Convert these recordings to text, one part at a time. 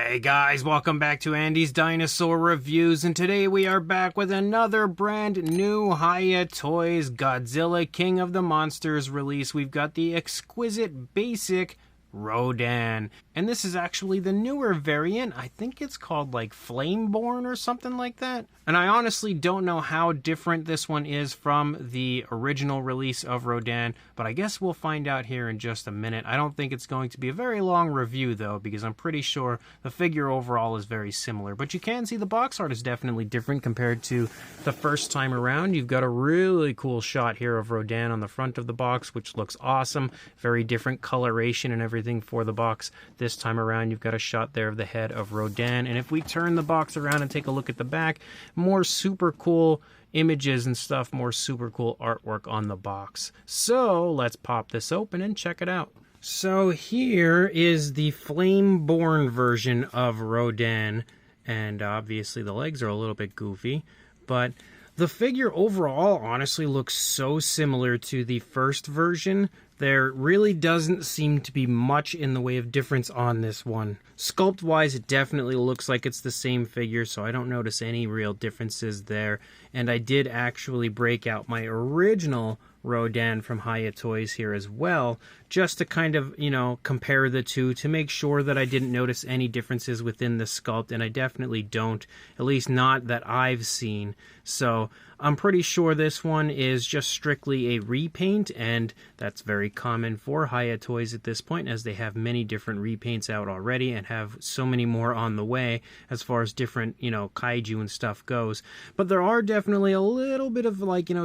Hey guys, welcome back to Andy's Dinosaur Reviews, and today we are back with another brand new Hiya Toys Godzilla King of the Monsters release. We've got the exquisite basic Rodan, and this is actually the newer variant. I think it's called like Flameborn or something like that. And I honestly don't know how different this one is from the original release of Rodan, but I guess we'll find out here in just a minute. I don't think it's going to be a very long review though, because I'm pretty sure the figure overall is very similar. But you can see the box art is definitely different compared to the first time around. You've got a really cool shot here of Rodan on the front of the box, which looks awesome. Very different coloration and everything for the box. This time around, you've got a shot there of the head of Rodan. And if we turn the box around and take a look at the back, more super cool images and stuff, more super cool artwork on the box. So let's pop this open and check it out. So here is the Flameborn version of Rodan, and obviously the legs are a little bit goofy, but the figure overall honestly looks so similar to the first version. There really doesn't seem to be much in the way of difference on this one. Sculpt-wise, it definitely looks like it's the same figure, so I don't notice any real differences there. And I did actually break out my original Rodan from Hiya Toys here as well, just to kind of, compare the two to make sure that I didn't notice any differences within the sculpt, and I definitely don't, at least not that I've seen. So I'm pretty sure this one is just strictly a repaint, and that's very common for Hiya Toys at this point, as they have many different repaints out already and have so many more on the way as far as different, kaiju and stuff goes. But there are definitely a little bit of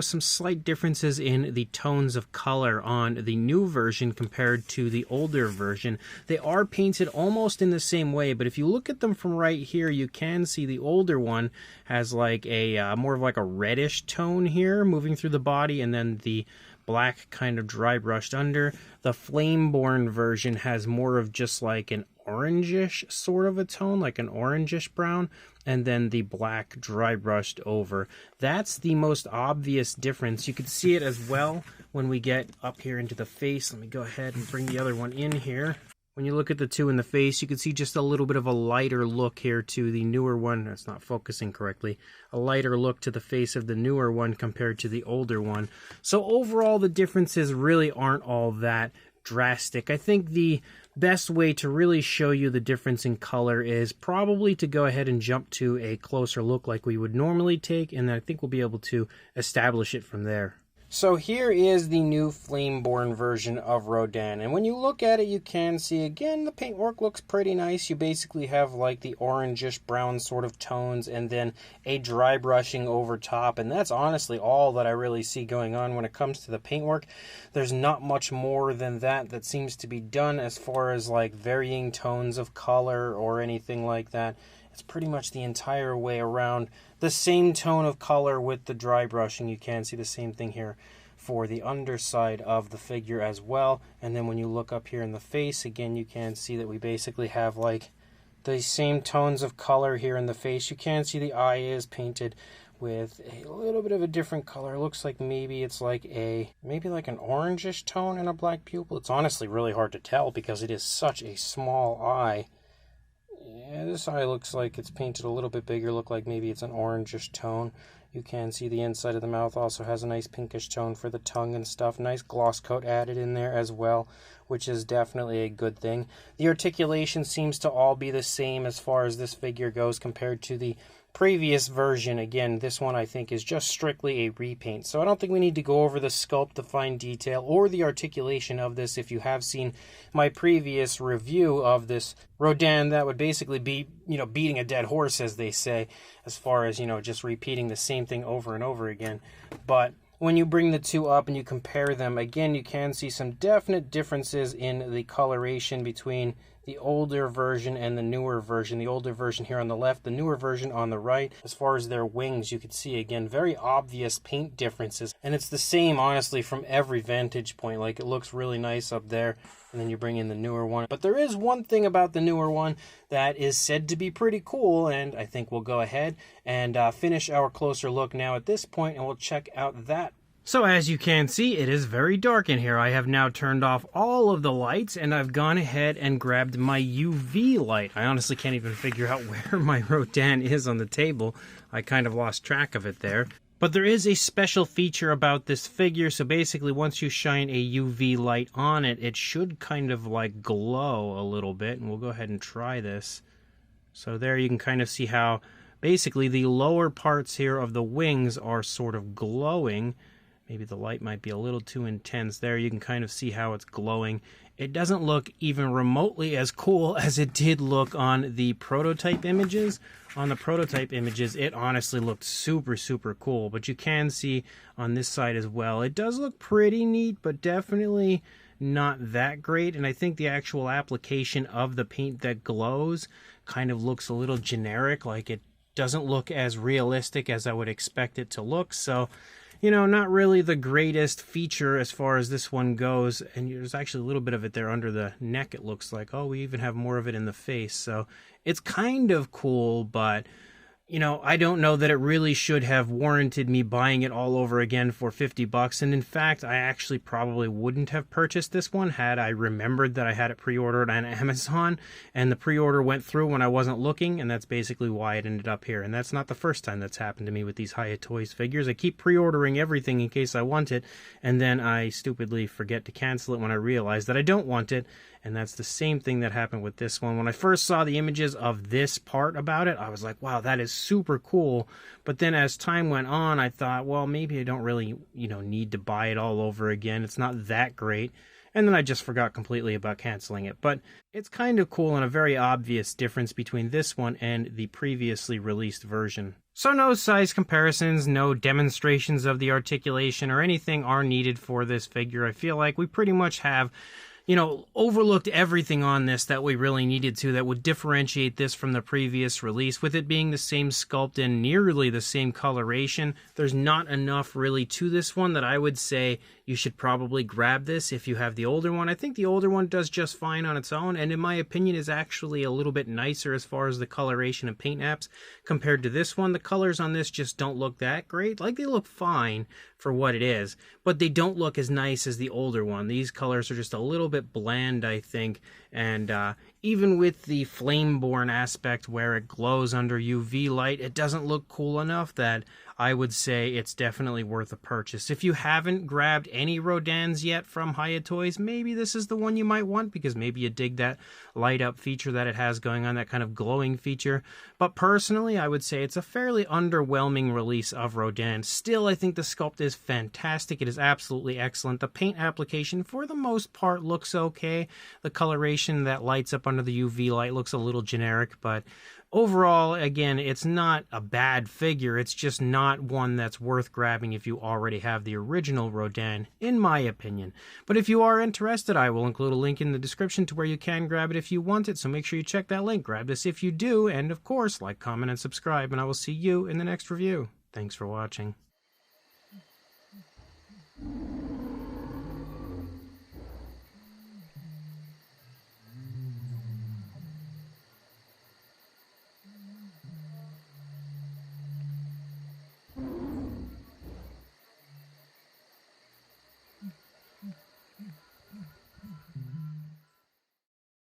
some slight differences in the tones of color on the new version compared to the older version. They are painted almost in the same way, but if you look at them from right here, you can see the older one has like a more of like a reddish tone here moving through the body, and then the black kind of dry brushed under. The Flameborn version has more of just like an orangish sort of a tone, like an orangish brown, and then the black dry brushed over. That's the most obvious difference. You can see it as well when we get up here into the face. Let me go ahead and bring the other one in here. When you look at the two in the face, you can see just a little bit of a lighter look here to the newer one. It's not focusing correctly. A lighter look to the face of the newer one compared to the older one. So overall, the differences really aren't all that drastic. I think the best way to really show you the difference in color is probably to go ahead and jump to a closer look like we would normally take, and I think we'll be able to establish it from there. So here is the new Flameborn version of Rodan, and when you look at it, you can see again the paintwork looks pretty nice. You basically have like the orangish brown sort of tones and then a dry brushing over top, and that's honestly all that I really see going on when it comes to the paintwork. There's not much more than that seems to be done as far as like varying tones of color or anything like that. It's pretty much the entire way around the same tone of color with the dry brushing. You can see the same thing here for the underside of the figure as well. And then when you look up here in the face, again, you can see that we basically have like the same tones of color here in the face. You can see the eye is painted with a little bit of a different color. It looks like maybe it's like maybe like an orangish tone and a black pupil. It's honestly really hard to tell because it is such a small eye. Yeah, this eye looks like it's painted a little bit bigger, look like maybe it's an orangish tone. You can see the inside of the mouth also has a nice pinkish tone for the tongue and stuff. Nice gloss coat added in there as well, which is definitely a good thing. The articulation seems to all be the same as far as this figure goes compared to the previous version. Again, this one I think is just strictly a repaint, so I don't think we need to go over the sculpt, the fine detail, or the articulation of this. If you have seen my previous review of this Rodan, that would basically be, beating a dead horse, as they say, as far as, just repeating the same thing over and over again. But when you bring the two up and you compare them, again, you can see some definite differences in the coloration between the older version and the newer version. The older version here on the left, the newer version on the right. As far as their wings, you can see, again, very obvious paint differences. And it's the same, honestly, from every vantage point. Like, it looks really nice up there. And then you bring in the newer one. But there is one thing about the newer one that is said to be pretty cool, and I think we'll go ahead and finish our closer look now at this point, and we'll check out that So as you can see, it is very dark in here. I have now turned off all of the lights, and I've gone ahead and grabbed my UV light. I honestly can't even figure out where my Rodan is on the table. I kind of lost track of it there. But there is a special feature about this figure, so basically once you shine a UV light on it, it should kind of like glow a little bit, and we'll go ahead and try this. So there you can kind of see how basically the lower parts here of the wings are sort of glowing. Maybe the light might be a little too intense there. You can kind of see how it's glowing. It doesn't look even remotely as cool as it did look on the prototype images. On the prototype images, it honestly looked super, super cool. But you can see on this side as well, it does look pretty neat, but definitely not that great. And I think the actual application of the paint that glows kind of looks a little generic. Like, it doesn't look as realistic as I would expect it to look. So, you know, not really the greatest feature as far as this one goes. And there's actually a little bit of it there under the neck, it looks like. Oh, we even have more of it in the face. So it's kind of cool, but, you know, I don't know that it really should have warranted me buying it all over again for $50. And in fact, I actually probably wouldn't have purchased this one had I remembered that I had it pre-ordered on Amazon, and the pre-order went through when I wasn't looking, and that's basically why it ended up here. And that's not the first time that's happened to me with these Hiya Toys figures. I keep pre-ordering everything in case I want it, and then I stupidly forget to cancel it when I realize that I don't want it. And that's the same thing that happened with this one. When I first saw the images of this part about it, I was like, wow, that is super cool. But then as time went on, I thought, well, maybe I don't really, you know, need to buy it all over again. It's not that great. And then I just forgot completely about canceling it. But it's kind of cool and a very obvious difference between this one and the previously released version. So no size comparisons, no demonstrations of the articulation or anything are needed for this figure. I feel like we pretty much have, you know, overlooked everything on this that we really needed to that would differentiate this from the previous release. With it being the same sculpt and nearly the same coloration, there's not enough really to this one that I would say you should probably grab this if you have the older one. I think the older one does just fine on its own, and in my opinion is actually a little bit nicer as far as the coloration and paint apps compared to this one. The colors on this just don't look that great. Like, they look fine for what it is, but they don't look as nice as the older one. These colors are just a little bit bland, I think, and even with the Flameborn aspect where it glows under UV light, it doesn't look cool enough that I would say it's definitely worth a purchase. If you haven't grabbed any Rodans yet from Hiya Toys, maybe this is the one you might want, because maybe you dig that light up feature that it has going on, that kind of glowing feature. But personally, I would say it's a fairly underwhelming release of Rodan. Still, I think the sculpt is fantastic. It is absolutely excellent. The paint application, for the most part, looks okay. The coloration that lights up under the UV light looks a little generic, but overall, again, it's not a bad figure. It's just not one that's worth grabbing if you already have the original Rodan, in my opinion. But if you are interested, I will include a link in the description to where you can grab it if you want it, so make sure you check that link. Grab this if you do, and of course, like, comment, and subscribe, and I will see you in the next review. Thanks for watching.